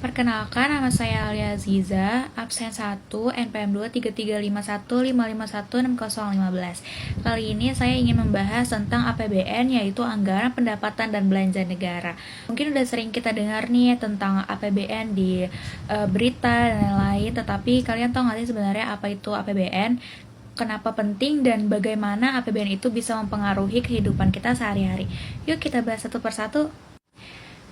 Perkenalkan, nama saya Alia Aziza, absen 1, NPM 2335155160015. Kali ini saya ingin membahas tentang APBN, yaitu Anggaran Pendapatan dan Belanja Negara. Mungkin udah sering kita dengar nih tentang APBN di berita dan lain-lain, tetapi kalian tahu nggak sih sebenarnya apa itu APBN? Kenapa penting dan bagaimana APBN itu bisa mempengaruhi kehidupan kita sehari-hari? Yuk kita bahas satu persatu.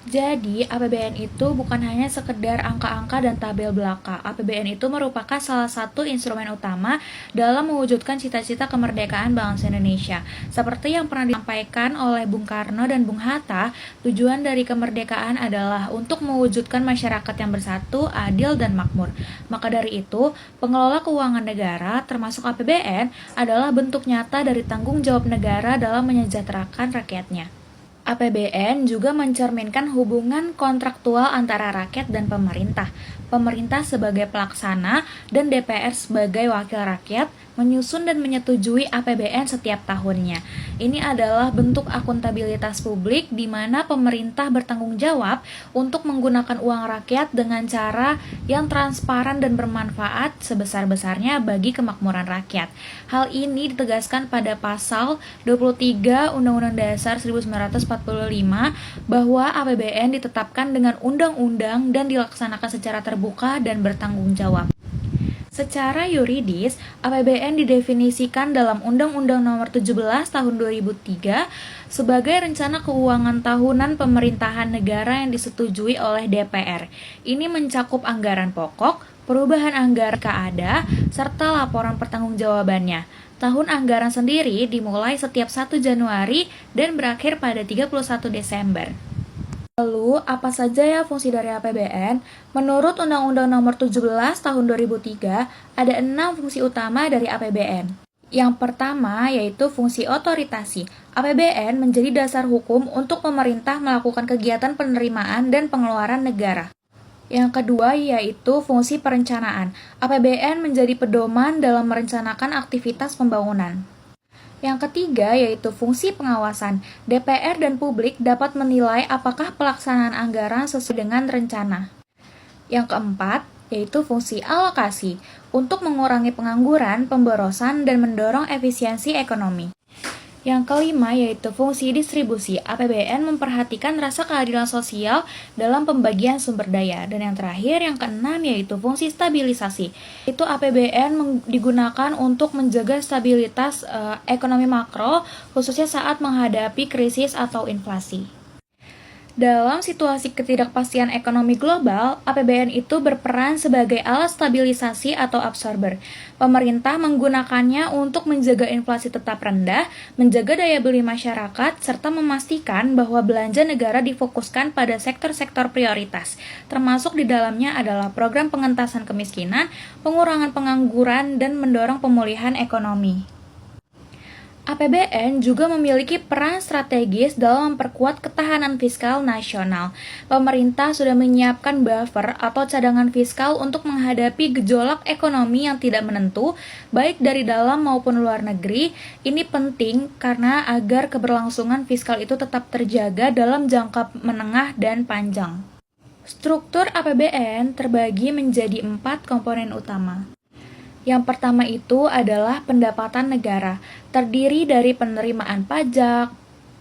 Jadi, APBN itu bukan hanya sekedar angka-angka dan tabel belaka. APBN itu merupakan salah satu instrumen utama dalam mewujudkan cita-cita kemerdekaan bangsa Indonesia. Seperti yang pernah disampaikan oleh Bung Karno dan Bung Hatta, tujuan dari kemerdekaan adalah untuk mewujudkan masyarakat yang bersatu, adil, dan makmur. Maka dari itu, pengelola keuangan negara, termasuk APBN, adalah bentuk nyata dari tanggung jawab negara dalam menyejahterakan rakyatnya. APBN juga mencerminkan hubungan kontraktual antara rakyat dan pemerintah. Pemerintah sebagai pelaksana dan DPR sebagai wakil rakyat menyusun dan menyetujui APBN setiap tahunnya. Ini adalah bentuk akuntabilitas publik di mana pemerintah bertanggung jawab untuk menggunakan uang rakyat dengan cara yang transparan dan bermanfaat sebesar-besarnya bagi kemakmuran rakyat. Hal ini ditegaskan pada pasal 23 Undang-Undang Dasar 1945 bahwa APBN ditetapkan dengan undang-undang dan dilaksanakan secara terbuka dan bertanggung jawab. Secara yuridis, APBN didefinisikan dalam Undang-Undang Nomor 17 Tahun 2003 sebagai rencana keuangan tahunan pemerintahan negara yang disetujui oleh DPR. Ini mencakup anggaran pokok, perubahan anggaran keada, serta laporan pertanggungjawabannya. Tahun anggaran sendiri dimulai setiap 1 Januari dan berakhir pada 31 Desember. Lalu, apa saja ya fungsi dari APBN? Menurut Undang-Undang Nomor 17 Tahun 2003, ada 6 fungsi utama dari APBN. Yang pertama yaitu fungsi otoritasi. APBN menjadi dasar hukum untuk pemerintah melakukan kegiatan penerimaan dan pengeluaran negara. Yang kedua yaitu fungsi perencanaan. APBN menjadi pedoman dalam merencanakan aktivitas pembangunan. Yang ketiga yaitu fungsi pengawasan. DPR dan publik dapat menilai apakah pelaksanaan anggaran sesuai dengan rencana. Yang keempat yaitu fungsi alokasi untuk mengurangi pengangguran, pemborosan, dan mendorong efisiensi ekonomi. Yang kelima yaitu fungsi distribusi. APBN memperhatikan rasa keadilan sosial dalam pembagian sumber daya. Dan yang terakhir, yang keenam yaitu fungsi stabilisasi. Itu APBN digunakan untuk menjaga stabilitas ekonomi makro, khususnya saat menghadapi krisis atau inflasi. Dalam situasi ketidakpastian ekonomi global, APBN itu berperan sebagai alat stabilisasi atau absorber. Pemerintah menggunakannya untuk menjaga inflasi tetap rendah, menjaga daya beli masyarakat, serta memastikan bahwa belanja negara difokuskan pada sektor-sektor prioritas. Termasuk di dalamnya adalah program pengentasan kemiskinan, pengurangan pengangguran, dan mendorong pemulihan ekonomi. APBN juga memiliki peran strategis dalam memperkuat ketahanan fiskal nasional. Pemerintah sudah menyiapkan buffer atau cadangan fiskal untuk menghadapi gejolak ekonomi yang tidak menentu, baik dari dalam maupun luar negeri. Ini penting karena agar keberlangsungan fiskal itu tetap terjaga dalam jangka menengah dan panjang. Struktur APBN terbagi menjadi 4 komponen utama. Yang pertama itu adalah pendapatan negara, terdiri dari penerimaan pajak,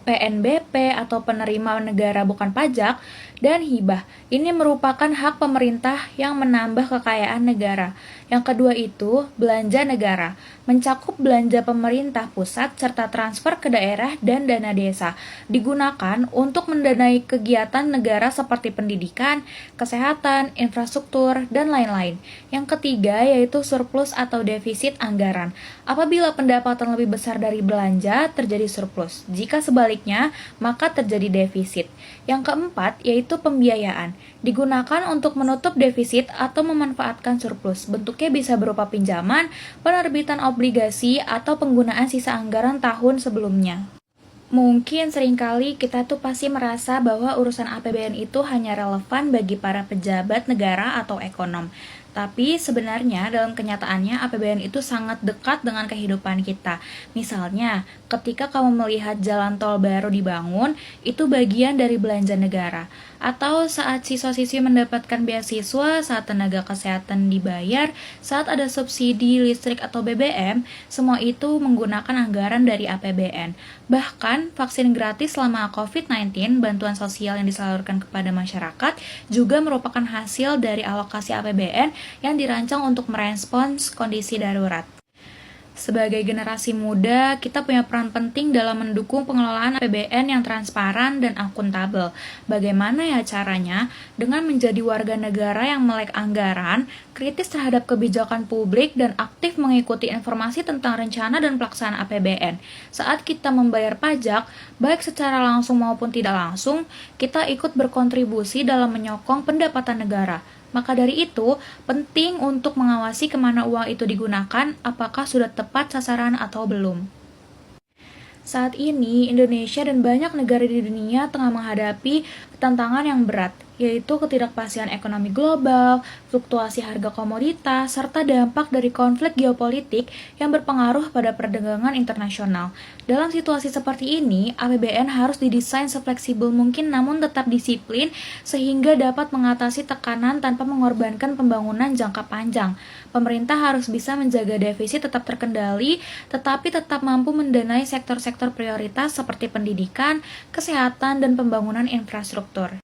PNBP atau penerima negara bukan pajak, dan hibah. Ini merupakan hak pemerintah yang menambah kekayaan negara. Yang kedua itu belanja negara, mencakup belanja pemerintah pusat serta transfer ke daerah dan dana desa. Digunakan untuk mendanai kegiatan negara seperti pendidikan, kesehatan, infrastruktur, dan lain-lain. Yang ketiga yaitu surplus atau defisit anggaran. Apabila pendapatan lebih besar dari belanja, terjadi surplus. Jika sebaliknya, maka terjadi defisit. Yang keempat yaitu pembiayaan. Digunakan untuk menutup defisit atau memanfaatkan surplus. Bentuknya bisa berupa pinjaman, penerbitan obligasi, atau penggunaan sisa anggaran tahun sebelumnya. Mungkin seringkali kita tuh pasti merasa bahwa urusan APBN itu hanya relevan bagi para pejabat negara atau ekonom. Tapi sebenarnya dalam kenyataannya APBN itu sangat dekat dengan kehidupan kita. Misalnya, ketika kamu melihat jalan tol baru dibangun, itu bagian dari belanja negara. Atau saat siswa-siswi mendapatkan beasiswa, saat tenaga kesehatan dibayar, saat ada subsidi listrik atau BBM, semua itu menggunakan anggaran dari APBN. Bahkan, vaksin gratis selama COVID-19, bantuan sosial yang disalurkan kepada masyarakat, juga merupakan hasil dari alokasi APBN yang dirancang untuk merespons kondisi darurat. Sebagai generasi muda, kita punya peran penting dalam mendukung pengelolaan APBN yang transparan dan akuntabel. Bagaimana ya caranya? Dengan menjadi warga negara yang melek anggaran, kritis terhadap kebijakan publik, dan aktif mengikuti informasi tentang rencana dan pelaksanaan APBN. Saat kita membayar pajak, baik secara langsung maupun tidak langsung, kita ikut berkontribusi dalam menyokong pendapatan negara. Maka dari itu, penting untuk mengawasi kemana uang itu digunakan, apakah sudah tepat sasaran atau belum. Saat ini, Indonesia dan banyak negara di dunia tengah menghadapi tantangan yang berat, yaitu ketidakpastian ekonomi global, fluktuasi harga komoditas, serta dampak dari konflik geopolitik yang berpengaruh pada perdagangan internasional. Dalam situasi seperti ini, APBN harus didesain sefleksibel mungkin namun tetap disiplin sehingga dapat mengatasi tekanan tanpa mengorbankan pembangunan jangka panjang. Pemerintah harus bisa menjaga defisit tetap terkendali, tetapi tetap mampu mendanai sektor-sektor prioritas seperti pendidikan, kesehatan, dan pembangunan infrastruktur.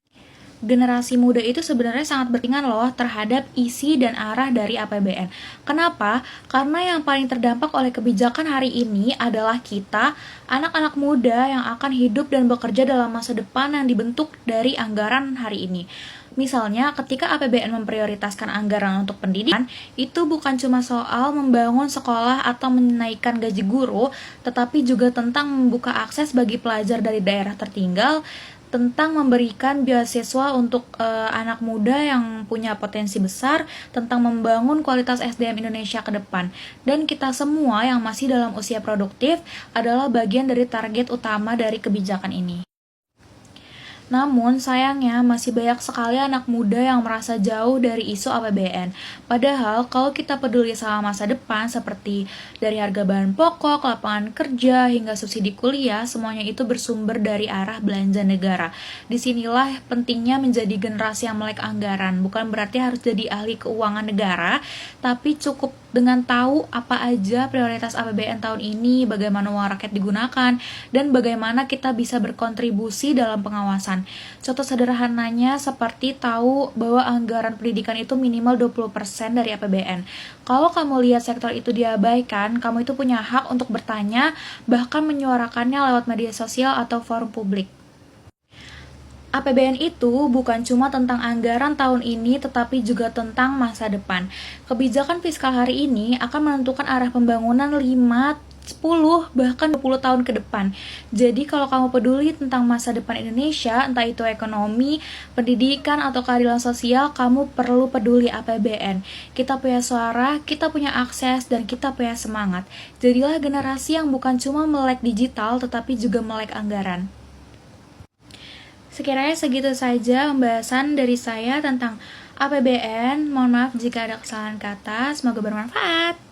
Generasi muda itu sebenarnya sangat berkepentingan loh terhadap isi dan arah dari APBN. Kenapa? Karena yang paling terdampak oleh kebijakan hari ini adalah kita, anak-anak muda yang akan hidup dan bekerja dalam masa depan yang dibentuk dari anggaran hari ini. Misalnya, ketika APBN memprioritaskan anggaran untuk pendidikan, itu bukan cuma soal membangun sekolah atau menaikkan gaji guru, tetapi juga tentang membuka akses bagi pelajar dari daerah tertinggal, tentang memberikan beasiswa untuk anak muda yang punya potensi besar, tentang membangun kualitas SDM Indonesia ke depan. Dan kita semua yang masih dalam usia produktif adalah bagian dari target utama dari kebijakan ini. Namun, sayangnya masih banyak sekali anak muda yang merasa jauh dari isu APBN. Padahal, kalau kita peduli sama masa depan seperti dari harga bahan pokok, lapangan kerja, hingga subsidi kuliah, semuanya itu bersumber dari arah belanja negara. Disinilah pentingnya menjadi generasi yang melek anggaran. Bukan berarti harus jadi ahli keuangan negara, tapi cukup dengan tahu apa aja prioritas APBN tahun ini, bagaimana uang rakyat digunakan, dan bagaimana kita bisa berkontribusi dalam pengawasan. Contoh sederhananya seperti tahu bahwa anggaran pendidikan itu minimal 20% dari APBN. Kalau kamu lihat sektor itu diabaikan, kamu itu punya hak untuk bertanya, bahkan menyuarakannya lewat media sosial atau forum publik. APBN itu bukan cuma tentang anggaran tahun ini, tetapi juga tentang masa depan. Kebijakan fiskal hari ini akan menentukan arah pembangunan 5, 10, bahkan 20 tahun ke depan. Jadi kalau kamu peduli tentang masa depan Indonesia, entah itu ekonomi, pendidikan, atau keadilan sosial, kamu perlu peduli APBN. Kita punya suara, kita punya akses, dan kita punya semangat. Jadilah generasi yang bukan cuma melek digital, tetapi juga melek anggaran. Sekiranya segitu saja pembahasan dari saya tentang APBN. Mohon maaf jika ada kesalahan kata, semoga bermanfaat.